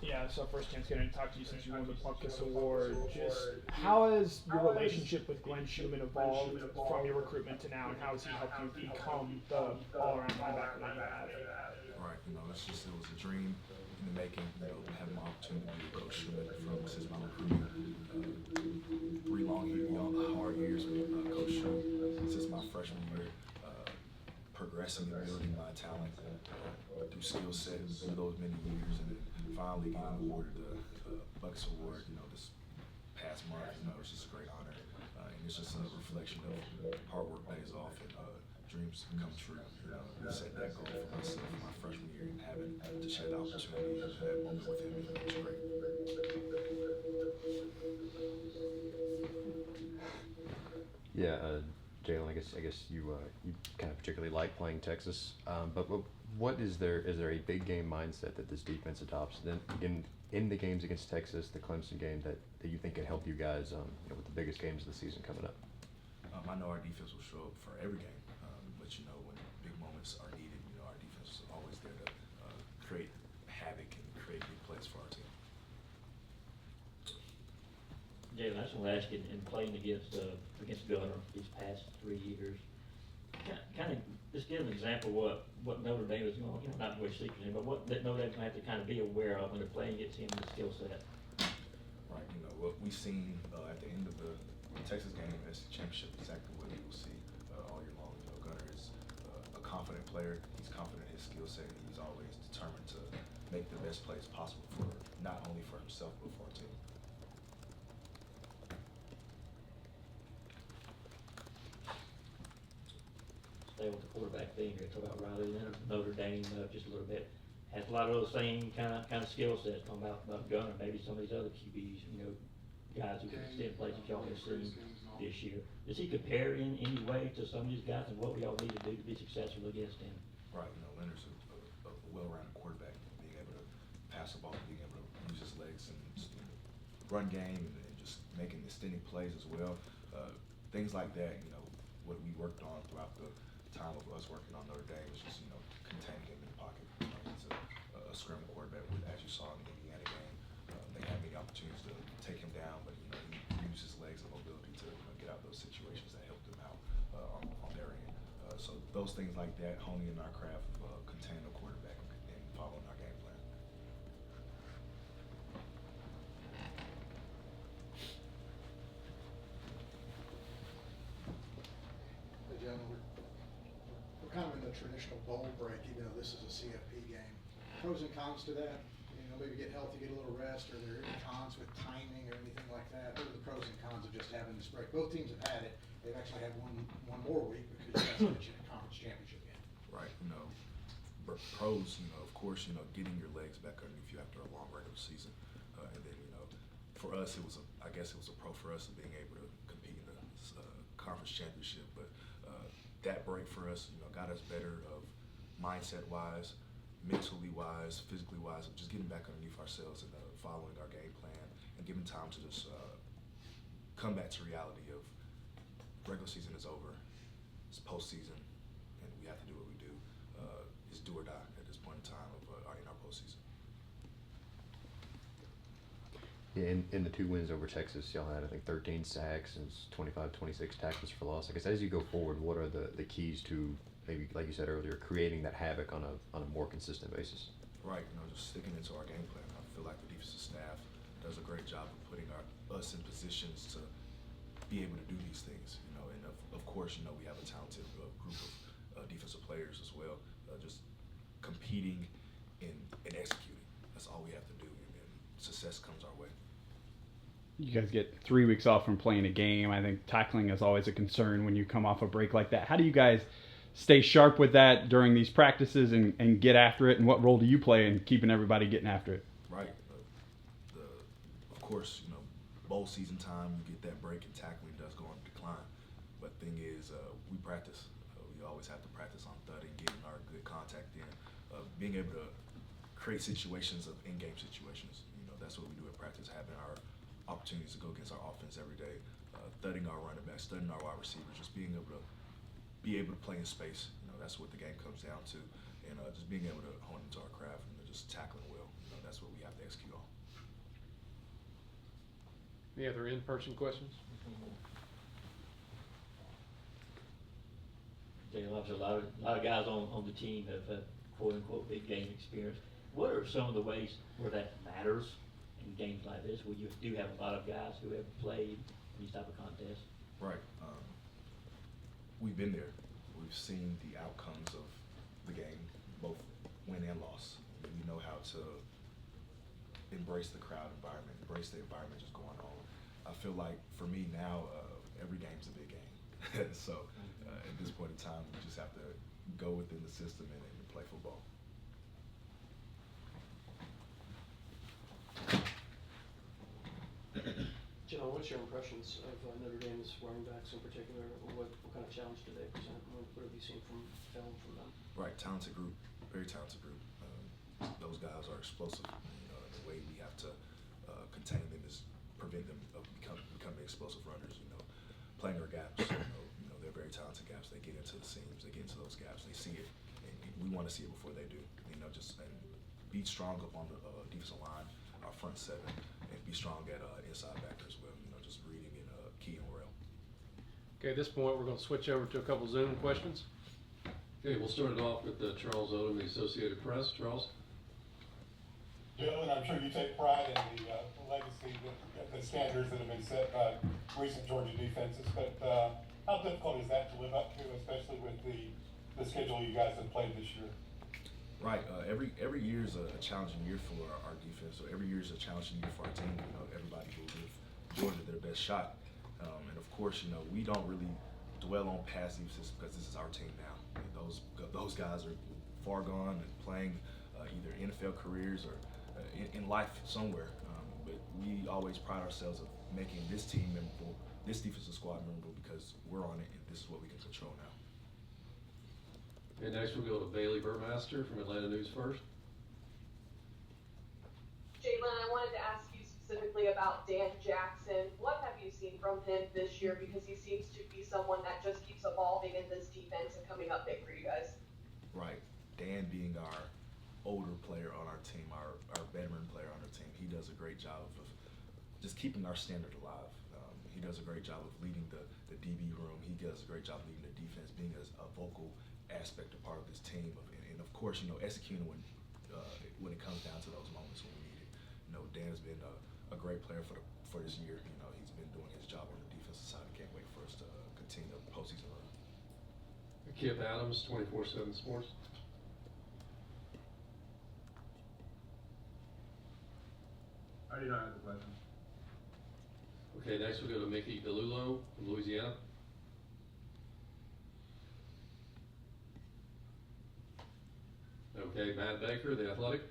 Yeah, so first chance getting to talk to you since you won the Puckus Award. Just how has your relationship with Glenn Schumann evolved from your recruitment to now, and how has he helped you become the all-around linebacker that you have? Right, it was a dream in the making. Having my opportunity to be Coach Schumann from since my recruiting. 3 long, hard years with Coach Shu since my freshman year, progressing and building my talent through skill set through those many years, and then finally getting awarded the Bucks Award. This past month, it's just a great honor, and it's just a reflection of hard work pays off and dreams come true. We set that goal for myself in my freshman year, and having to share the opportunity and that moment with him, it was great. Yeah, Jalon, I guess you kind of particularly like playing Texas, but what is there a big game mindset that this defense adopts then in the games against Texas, the Clemson game that you think can help you guys with the biggest games of the season coming up? I know our defense will show up for every game, but when big moments are needed, our defense is always there to create havoc and create big plays for our team. Jalen, I just want to ask you, in playing against Gunner these past 3 years, kind of just give an example of what Notre Dame is going, not much secret, but what that Notre Dame's going to have to kind of be aware of when they're playing against him in the skill set. Right, what we've seen at the end of the Texas game as the championship, exactly what you will see all year long. Gunner is a confident player. He's confident in his skill set, and he's always determined to make the best plays possible for not only for himself but for our team. Stay with the quarterback thing here. Talk about Riley Leonard, Notre Dame, just a little bit. Has a lot of those same kind of skill sets. Talking about Gunner, maybe some of these other QBs, guys who can extend plays that y'all have seen this year. Does he compare in any way to some of these guys, and what we all need to do to be successful against him? Right, Leonard's a well-rounded quarterback, being able to pass the ball, being able to use his legs and run game, and just making extending plays as well. Things like that, what we worked on throughout the time of us working on Notre Dame is just, containing him in the pocket. He's a scramble quarterback, as you saw in the Indiana game. They had many opportunities to take him down, but he used his legs and mobility to get out of those situations that helped him out on their end. So those things like that, honing in our craft of containing a quarterback and following our game plan. Hey, gentlemen, we're kind of in the traditional bowl break, even though this is a CFP game. Pros and cons to that? Maybe get healthy, get a little rest. Are there any cons with timing or anything like that? What are the pros and cons of just having this break? Both teams have had it. They've actually had one more week because you guys had a conference championship game. Right, pros, of course, getting your legs back underneath you after a long regular season. And then, for us, I guess it was a pro for us of being able to compete in the conference championship. But that break for us, got us better of mindset-wise, mentally wise, physically wise, of just getting back underneath ourselves and following our game plan and giving time to just come back to reality of regular season is over, it's postseason, and we have to do what we do. It's do or die at this point in time in our postseason. Yeah, in the 2 wins over Texas, y'all had, I think, 13 sacks and 25-26 tackles for loss. I guess as you go forward, what are the keys to maybe, like you said earlier, creating that havoc on a more consistent basis? Right, just sticking into our game plan. I feel like the defensive staff does a great job of putting us in positions to be able to do these things. And of course, we have a talented group of defensive players as well, just competing and executing. That's all we have to do, and success comes our way. You guys get 3 weeks off from playing a game. I think tackling is always a concern when you come off a break like that. How do you guys stay sharp with that during these practices and get after it? And what role do you play in keeping everybody getting after it? Right. Of course, bowl season time, you get that break and tackling does go on decline. But the thing is, we practice. We always have to practice on thudding, getting our good contact in, being able to create situations of in-game situations. That's what we do at practice, having our opportunities to go against our offense every day, thudding our running backs, thudding our wide receivers, just being able to play in space. That's what the game comes down to, and just being able to hone into our craft and just tackling well. that's what we have to execute on. Any other in-person questions? Obviously, a lot of guys on the team have quote-unquote big game experience. What are some of the ways where that matters in games like this, where you do have a lot of guys who have played these type of contests? Right. We've been there. We've seen the outcomes of the game, both win and loss. We know how to embrace the crowd environment, embrace the environment just going on. I feel like for me now, every game's a big game. So at this point in time, we just have to go within the system and play football. Jalon, what's your impressions of Notre Dame's running backs in particular? What kind of challenge do they present? What have you seen from film from them? Right, talented group, very talented group. Those guys are explosive. The way we have to contain them is prevent them of becoming explosive runners. Playing their gaps. They're very talented gaps. They get into the seams. They get into those gaps. They see it, and we want to see it before they do. And be strong up on the defensive line, our front seven, and be strong at inside backer as well. Just reading and key and rail. Okay, at this point, we're going to switch over to a couple Zoom questions. Okay, we'll start it off with Charles Odom, the Associated Press. Charles? Jalon, I'm sure you take pride in the legacy, the standards that have been set by recent Georgia defenses, but how difficult is that to live up to, especially with the schedule you guys have played this year? Right. Every year is a challenging year for our defense. So every year is a challenging year for our team. Everybody will give Georgia their best shot. And of course, we don't really dwell on past defenses because this is our team now. Those guys are far gone and playing either NFL careers or in life somewhere. But we always pride ourselves of making this team memorable, this defensive squad memorable, because we're on it and this is what we can control now. And next we'll go to Bailey Burmaster from Atlanta News First. Jalon, I wanted to ask you specifically about Dan Jackson. What have you seen from him this year? Because he seems to be someone that just keeps evolving in this defense and coming up big for you guys. Right. Dan being our older player on our team, our veteran player on our team, he does a great job of just keeping our standard alive. He does a great job of leading the DB room. He does a great job leading the defense, being a vocal aspect, a part of this team, and of course, executing when it comes down to those moments when we need it. Dan has been a great player for this year. He's been doing his job on the defensive side. I can't wait for us to continue the postseason run. Kip Adams, 24/7 Sports. I do not have the question. Okay, next we'll go to Mickey DeLulo from Louisiana. Okay, Matt Baker, The Athletic.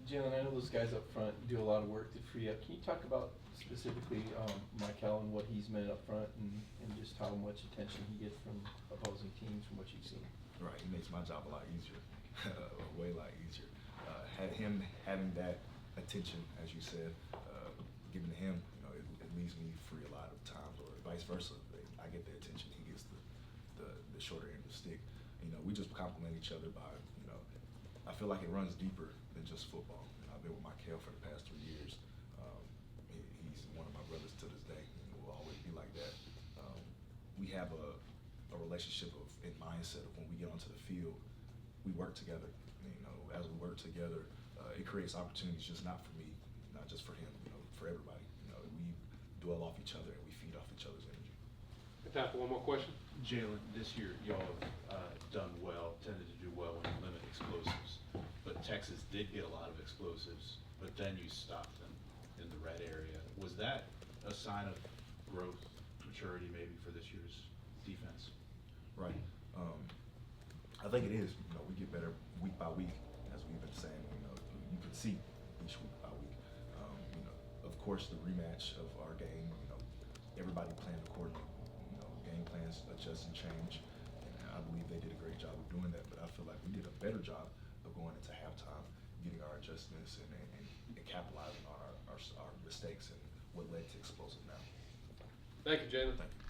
Jalon, I know those guys up front do a lot of work to free up. Can you talk about specifically Mykel and what he's meant up front and just how much attention he gets from opposing teams from what you've seen? Right, he makes my job a lot easier, way a lot easier. Him having that attention, as you said, given to him, it leaves me free a lot of times, or vice versa. I get the attention, he gets the shorter end of the stick. We just complement each other by, I feel like it runs deeper than just football. I've been with Mykel for the past 3 years. He's one of my brothers to this day, and will always be like that. We have a relationship and mindset of when we get onto the field, we work together. As we work together, it creates opportunities just not for me, not just for him, for everybody. We dwell off each other and we feed off each other's energy. Time for one more question. Jalon, this year y'all have done well, tended to do well when you limit explosives, but Texas did get a lot of explosives, but then you stopped them in the red area. Was that a sign of growth, maturity maybe for this year's defense? Right. I think it is. We get better week by week, as we've been saying. You can see each week by week. Of course, the rematch of our game. Everybody playing accordingly. Game plans adjust and change, and I believe they did a great job of doing that. But I feel like we did a better job of going into halftime, getting our adjustments and capitalizing on our mistakes and what led to explosive now. Thank you, Jalen. Thank you.